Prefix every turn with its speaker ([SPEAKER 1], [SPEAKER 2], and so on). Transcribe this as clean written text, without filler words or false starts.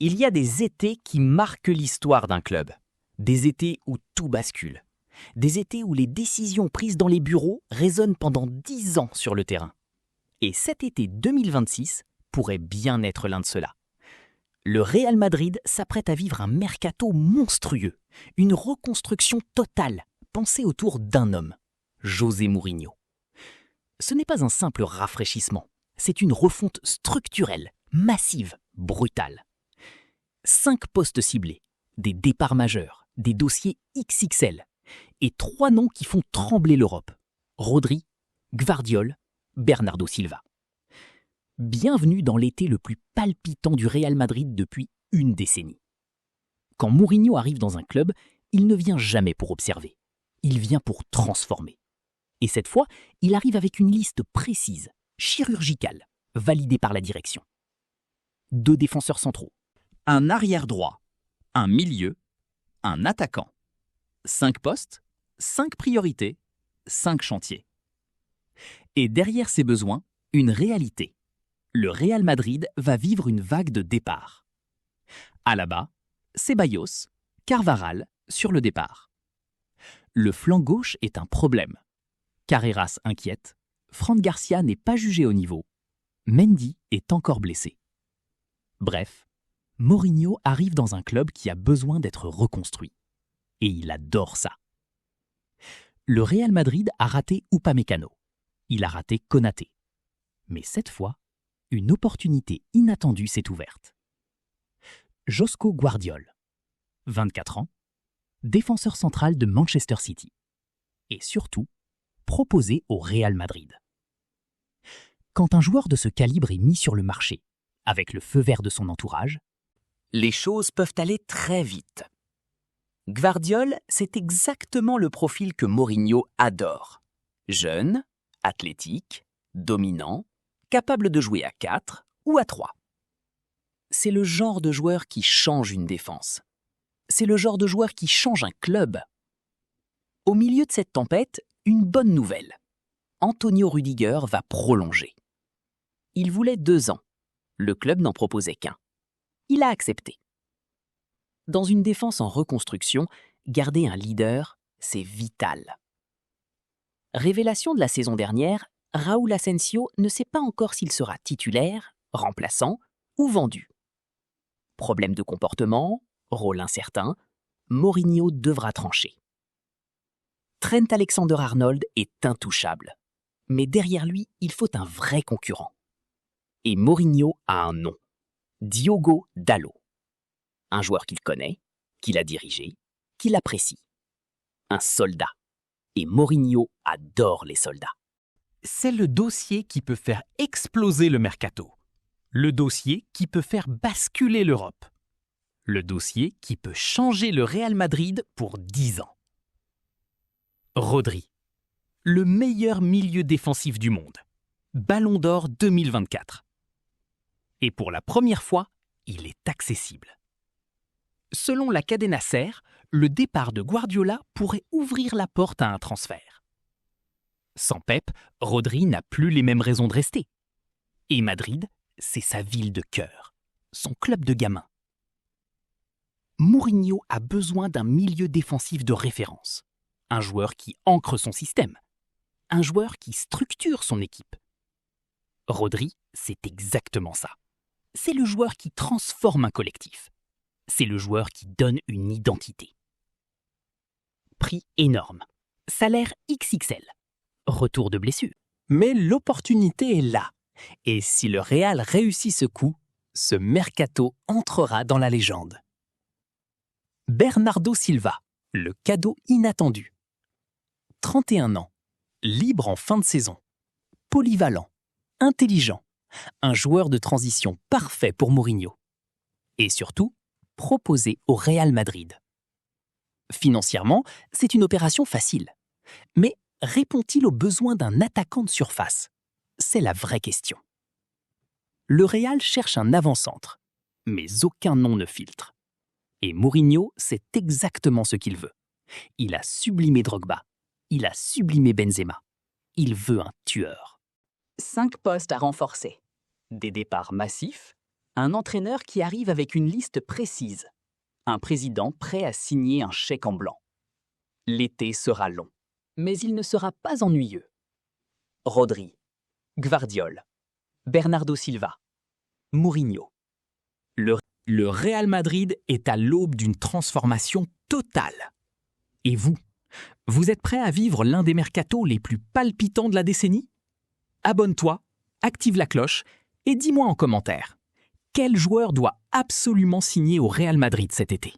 [SPEAKER 1] Il y a des étés qui marquent l'histoire d'un club. Des étés où tout bascule. Des étés où les décisions prises dans les bureaux résonnent pendant 10 ans sur le terrain. Et cet été 2026 pourrait bien être l'un de ceux-là. Le Real Madrid s'apprête à vivre un mercato monstrueux, une reconstruction totale, pensée autour d'un homme, José Mourinho. Ce n'est pas un simple rafraîchissement, c'est une refonte structurelle, massive, brutale. 5 postes ciblés, des départs majeurs, des dossiers XXL et 3 noms qui font trembler l'Europe. Rodri, Gvardiol, Bernardo Silva. Bienvenue dans l'été le plus palpitant du Real Madrid depuis une décennie. Quand Mourinho arrive dans un club, il ne vient jamais pour observer. Il vient pour transformer. Et cette fois, il arrive avec une liste précise, chirurgicale, validée par la direction. 2 défenseurs centraux. Un arrière droit, un milieu, un attaquant. 5 postes, 5 priorités, 5 chantiers. Et derrière ces besoins, une réalité. Le Real Madrid va vivre une vague de départ. Alaba, Ceballos, Carvajal sur le départ. Le flanc gauche est un problème. Carreras inquiète, Fran Garcia n'est pas jugé au niveau. Mendy est encore blessé. Bref, Mourinho arrive dans un club qui a besoin d'être reconstruit. Et il adore ça. Le Real Madrid a raté Upamecano. Il a raté Konaté. Mais cette fois, une opportunité inattendue s'est ouverte. Josko Gvardiol, 24 ans, défenseur central de Manchester City. Et surtout, proposé au Real Madrid. Quand un joueur de ce calibre est mis sur le marché, avec le feu vert de son entourage, les choses peuvent aller très vite. Gvardiol, c'est exactement le profil que Mourinho adore. Jeune, athlétique, dominant, capable de jouer à 4 ou à 3. C'est le genre de joueur qui change une défense. C'est le genre de joueur qui change un club. Au milieu de cette tempête, une bonne nouvelle. Antonio Rüdiger va prolonger. Il voulait 2 ans. Le club n'en proposait qu'un. Il a accepté. Dans une défense en reconstruction, garder un leader, c'est vital. Révélation de la saison dernière, Raúl Asensio ne sait pas encore s'il sera titulaire, remplaçant ou vendu. Problème de comportement, rôle incertain, Mourinho devra trancher. Trent Alexander-Arnold est intouchable. Mais derrière lui, il faut un vrai concurrent. Et Mourinho a un nom. Diogo Dalot. Un joueur qu'il connaît, qu'il a dirigé, qu'il apprécie. Un soldat. Et Mourinho adore les soldats.
[SPEAKER 2] C'est le dossier qui peut faire exploser le mercato. Le dossier qui peut faire basculer l'Europe. Le dossier qui peut changer le Real Madrid pour 10 ans. Rodri, le meilleur milieu défensif du monde. Ballon d'Or 2024. Et pour la première fois, il est accessible. Selon la Cadena Ser, le départ de Guardiola pourrait ouvrir la porte à un transfert. Sans Pep, Rodri n'a plus les mêmes raisons de rester. Et Madrid, c'est sa ville de cœur, son club de gamins. Mourinho a besoin d'un milieu défensif de référence. Un joueur qui ancre son système. Un joueur qui structure son équipe. Rodri, c'est exactement ça. C'est le joueur qui transforme un collectif. C'est le joueur qui donne une identité. Prix énorme. Salaire XXL. Retour de blessure. Mais l'opportunité est là. Et si le Real réussit ce coup, ce mercato entrera dans la légende. Bernardo Silva, le cadeau inattendu. 31 ans, libre en fin de saison, polyvalent, intelligent, un joueur de transition parfait pour Mourinho. Et surtout, proposé au Real Madrid. Financièrement, c'est une opération facile. Mais répond-il aux besoins d'un attaquant de surface? C'est la vraie question. Le Real cherche un avant-centre, mais aucun nom ne filtre. Et Mourinho, c'est exactement ce qu'il veut. Il a sublimé Drogba. Il a sublimé Benzema. Il veut un tueur.
[SPEAKER 3] 5 postes à renforcer.
[SPEAKER 1] Des départs massifs, Un entraîneur qui arrive avec une liste précise. Un président prêt à signer un chèque en blanc. L'été sera long, mais il ne sera pas ennuyeux. Rodri, Gvardiol, Bernardo Silva, Mourinho. Le Real Madrid est à l'aube d'une transformation totale. Et vous, vous êtes prêt à vivre l'un des mercatos les plus palpitants de la décennie? Abonne-toi, active la cloche et dis-moi en commentaire, quel joueur doit absolument signer au Real Madrid cet été?